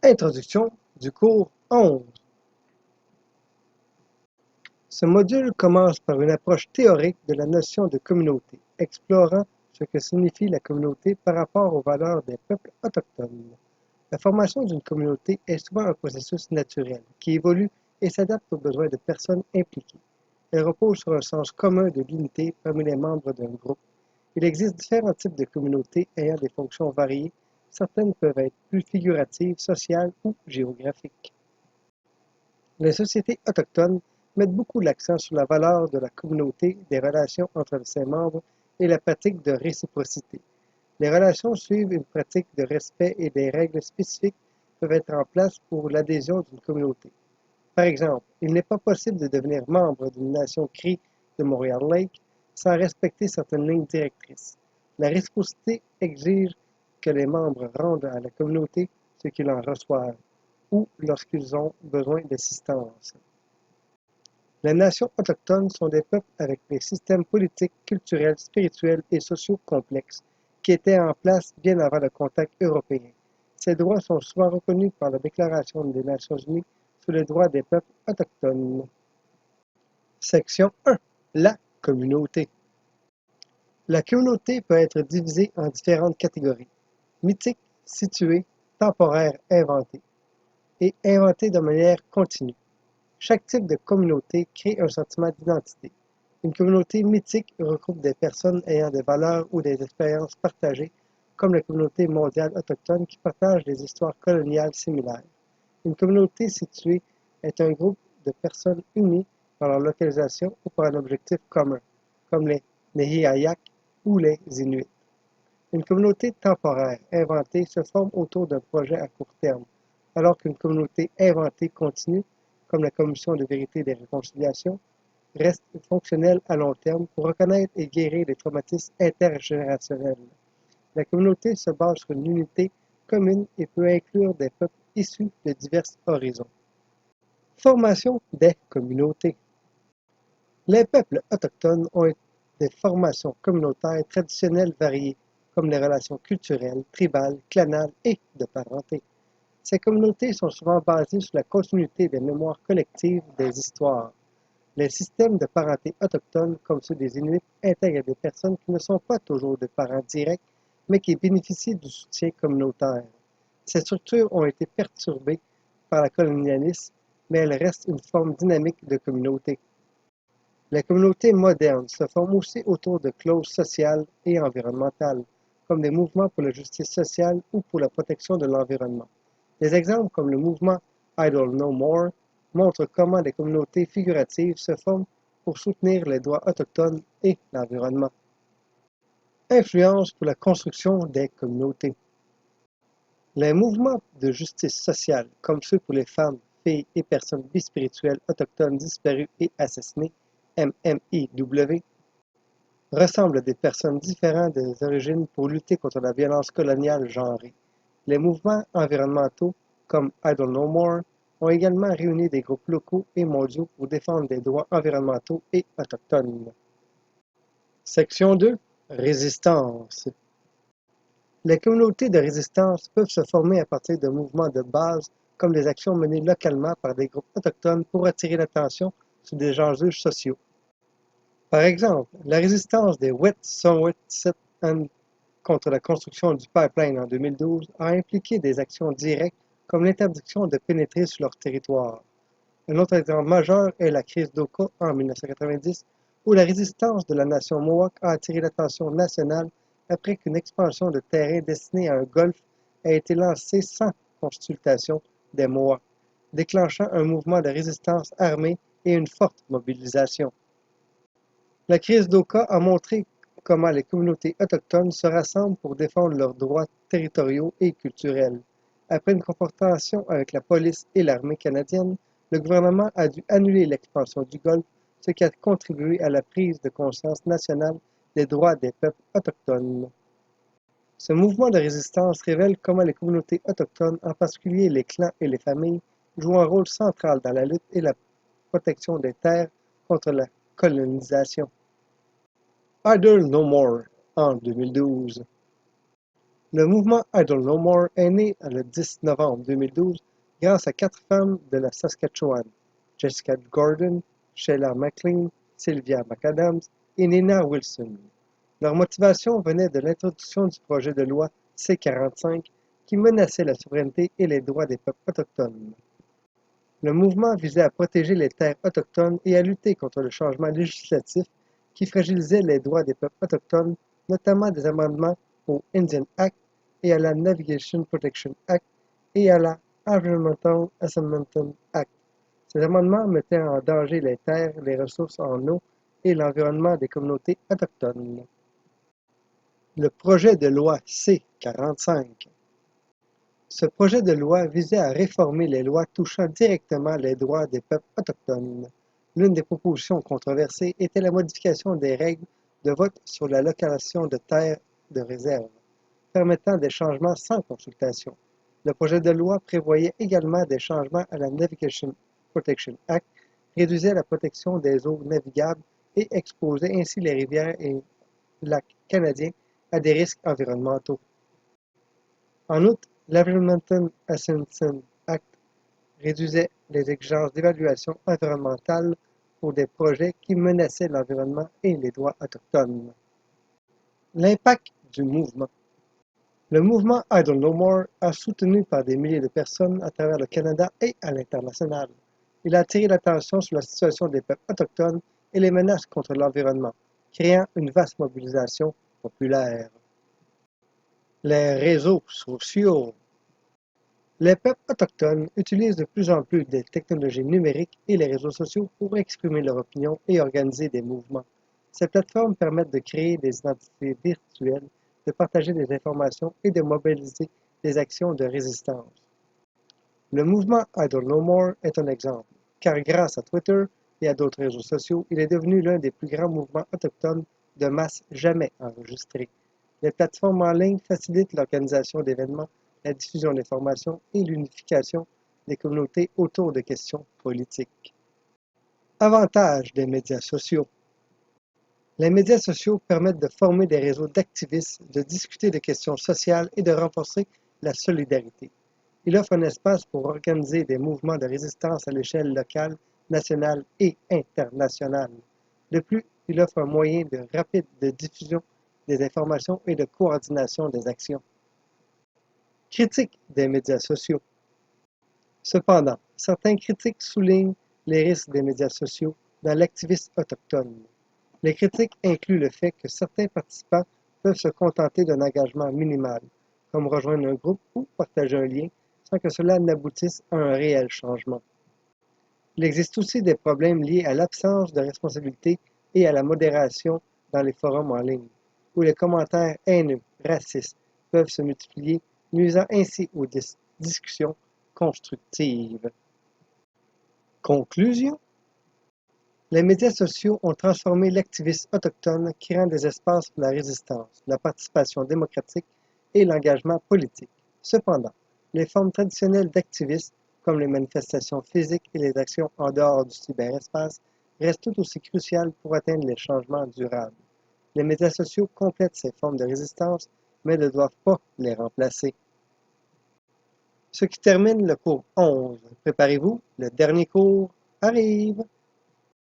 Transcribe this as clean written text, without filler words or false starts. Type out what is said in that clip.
Introduction du cours 11. Ce module commence par une approche théorique de la notion de communauté, explorant ce que signifie la communauté par rapport aux valeurs des peuples autochtones. La formation d'une communauté est souvent un processus naturel qui évolue et s'adapte aux besoins de personnes impliquées. Elle repose sur un sens commun de l'unité parmi les membres d'un groupe. Il existe différents types de communautés ayant des fonctions variées. Certaines peuvent être plus figuratives, sociales ou géographiques. Les sociétés autochtones mettent beaucoup l'accent sur la valeur de la communauté, des relations entre ses membres et la pratique de réciprocité. Les relations suivent une pratique de respect et des règles spécifiques peuvent être en place pour l'adhésion d'une communauté. Par exemple, il n'est pas possible de devenir membre d'une nation Cree de Montreal Lake sans respecter certaines lignes directrices. La réciprocité exige que les membres rendent à la communauté ce qu'ils en reçoivent ou lorsqu'ils ont besoin d'assistance. Les nations autochtones sont des peuples avec des systèmes politiques, culturels, spirituels et sociaux complexes qui étaient en place bien avant le contact européen. Ces droits sont souvent reconnus par la Déclaration des Nations unies sur les droits des peuples autochtones. Section 1. La communauté. La communauté peut être divisée en différentes catégories. Mythique, située, temporaire, inventée et inventée de manière continue. Chaque type de communauté crée un sentiment d'identité. Une communauté mythique regroupe des personnes ayant des valeurs ou des expériences partagées, comme la communauté mondiale autochtone qui partage des histoires coloniales similaires. Une communauté située est un groupe de personnes unies par leur localisation ou par un objectif commun, comme les Nehiayak ou les Inuits. Une communauté temporaire inventée se forme autour d'un projet à court terme, alors qu'une communauté inventée continue, comme la Commission de vérité et des réconciliations, reste fonctionnelle à long terme pour reconnaître et guérir les traumatismes intergénérationnels. La communauté se base sur une unité commune et peut inclure des peuples issus de divers horizons. Formation des communautés. Les peuples autochtones ont des formations communautaires traditionnelles variées, comme les relations culturelles, tribales, clanales et de parenté. Ces communautés sont souvent basées sur la continuité des mémoires collectives des histoires. Les systèmes de parenté autochtones, comme ceux des Inuits, intègrent des personnes qui ne sont pas toujours de parents directs, mais qui bénéficient du soutien communautaire. Ces structures ont été perturbées par le colonialisme, mais elles restent une forme dynamique de communauté. Les communautés modernes se forment aussi autour de causes sociales et environnementales, comme des mouvements pour la justice sociale ou pour la protection de l'environnement. Des exemples comme le mouvement Idle No More montrent comment des communautés figuratives se forment pour soutenir les droits autochtones et l'environnement. Influence pour la construction des communautés. Les mouvements de justice sociale, comme ceux pour les femmes, filles et personnes bispirituelles autochtones disparues et assassinées, MMIW, ressemblent à des personnes différentes des origines pour lutter contre la violence coloniale genrée. Les mouvements environnementaux, comme Idle No More, ont également réuni des groupes locaux et mondiaux pour défendre des droits environnementaux et autochtones. Section 2. Résistance. Les communautés de résistance peuvent se former à partir de mouvements de base comme des actions menées localement par des groupes autochtones pour attirer l'attention sur des enjeux sociaux. Par exemple, la résistance des Wet'suwet'en contre la construction du pipeline en 2012 a impliqué des actions directes comme l'interdiction de pénétrer sur leur territoire. Un autre exemple majeur est la crise d'Oka en 1990, où la résistance de la nation Mohawk a attiré l'attention nationale après qu'une expansion de terrain destinée à un golfe a été lancée sans consultation des Mohawks, déclenchant un mouvement de résistance armée et une forte mobilisation. La crise d'Oka a montré comment les communautés autochtones se rassemblent pour défendre leurs droits territoriaux et culturels. Après une confrontation avec la police et l'armée canadienne, le gouvernement a dû annuler l'expansion du Golfe, ce qui a contribué à la prise de conscience nationale des droits des peuples autochtones. Ce mouvement de résistance révèle comment les communautés autochtones, en particulier les clans et les familles, jouent un rôle central dans la lutte et la protection des terres contre la colonisation. Idle No More en 2012. Le mouvement Idle No More est né le 10 novembre 2012 grâce à 4 femmes de la Saskatchewan, Jessica Gordon, Sheila McLean, Sylvia McAdams et Nina Wilson. Leur motivation venait de l'introduction du projet de loi C-45 qui menaçait la souveraineté et les droits des peuples autochtones. Le mouvement visait à protéger les terres autochtones et à lutter contre le changement législatif qui fragilisait les droits des peuples autochtones, notamment des amendements au Indian Act et à la Navigation Protection Act et à la Environmental Assessment Act. Ces amendements mettaient en danger les terres, les ressources en eau et l'environnement des communautés autochtones. Le projet de loi C-45. Ce projet de loi visait à réformer les lois touchant directement les droits des peuples autochtones. L'une des propositions controversées était la modification des règles de vote sur la location de terres de réserve, permettant des changements sans consultation. Le projet de loi prévoyait également des changements à la Navigation Protection Act, réduisait la protection des eaux navigables et exposait ainsi les rivières et lacs canadiens à des risques environnementaux. En outre, l'Environmental Assessment Act réduisait les exigences d'évaluation environnementale pour des projets qui menaçaient l'environnement et les droits autochtones. L'impact du mouvement. Le mouvement Idle No More a soutenu par des milliers de personnes à travers le Canada et à l'international. Il a attiré l'attention sur la situation des peuples autochtones et les menaces contre l'environnement, créant une vaste mobilisation populaire. Les réseaux sociaux. Les peuples autochtones utilisent de plus en plus des technologies numériques et les réseaux sociaux pour exprimer leur opinion et organiser des mouvements. Ces plateformes permettent de créer des identités virtuelles, de partager des informations et de mobiliser des actions de résistance. Le mouvement Idle No More est un exemple, car grâce à Twitter et à d'autres réseaux sociaux, il est devenu l'un des plus grands mouvements autochtones de masse jamais enregistrés. Les plateformes en ligne facilitent l'organisation d'événements, la diffusion d'informations et l'unification des communautés autour de questions politiques. Avantages des médias sociaux. Les médias sociaux permettent de former des réseaux d'activistes, de discuter de questions sociales et de renforcer la solidarité. Il offre un espace pour organiser des mouvements de résistance à l'échelle locale, nationale et internationale. De plus, il offre un moyen rapide de diffusion des informations et de coordination des actions. Critique des médias sociaux. Cependant, certains critiques soulignent les risques des médias sociaux dans l'activisme autochtone. Les critiques incluent le fait que certains participants peuvent se contenter d'un engagement minimal, comme rejoindre un groupe ou partager un lien, sans que cela n'aboutisse à un réel changement. Il existe aussi des problèmes liés à l'absence de responsabilité et à la modération dans les forums en ligne, où les commentaires haineux, racistes peuvent se multiplier, nuisant ainsi aux discussions constructives. Conclusion. Les médias sociaux ont transformé l'activisme autochtone, créant des espaces pour la résistance, la participation démocratique et l'engagement politique. Cependant, les formes traditionnelles d'activisme, comme les manifestations physiques et les actions en dehors du cyberespace, restent tout aussi cruciales pour atteindre les changements durables. Les médias sociaux complètent ces formes de résistance, mais ne doivent pas les remplacer. Ce qui termine le cours 11. Préparez-vous, le dernier cours arrive.